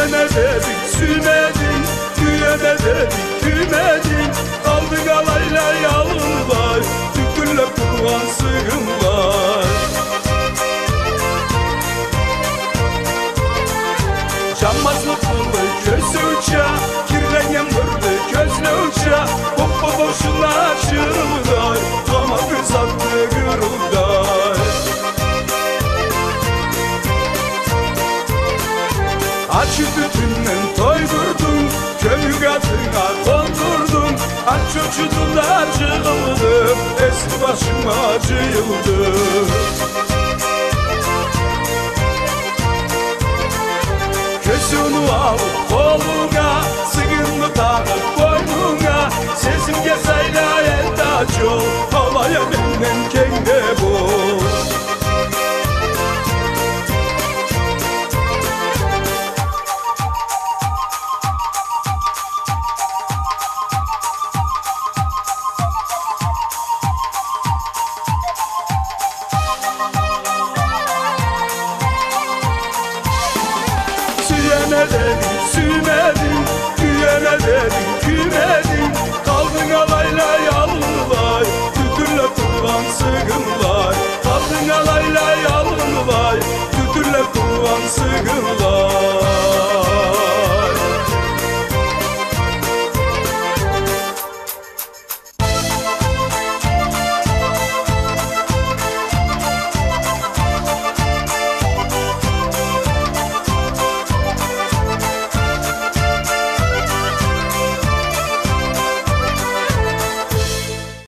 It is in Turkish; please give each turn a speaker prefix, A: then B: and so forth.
A: Güyene dedik sümedin, güyene dedik kümedin. Kaldık alayla yalınlar, tükürle kurban sığınlar. Çamazlı pullu gözü uça, kirlengen vurdu gözlü uça. Boppa boşuna açıldılar, ama kız attı gırıldar. Açı tütünden toydurdum, köyü kadına kondurdum. Aç çocuğundan cığıldım, eski başıma acıyıldım. Kösünü alıp koluna, sıkınlı takıp boynuna. Sesim gezayla eldaç ol, havaya benden kenge bol. Güyene dedim sümedin, güyene dedim kümedin. Kaldın alayla yalınlar, tütürle kurban sığınlar. Kaldın alayla yalınlar, tütürle kurban sığınlar.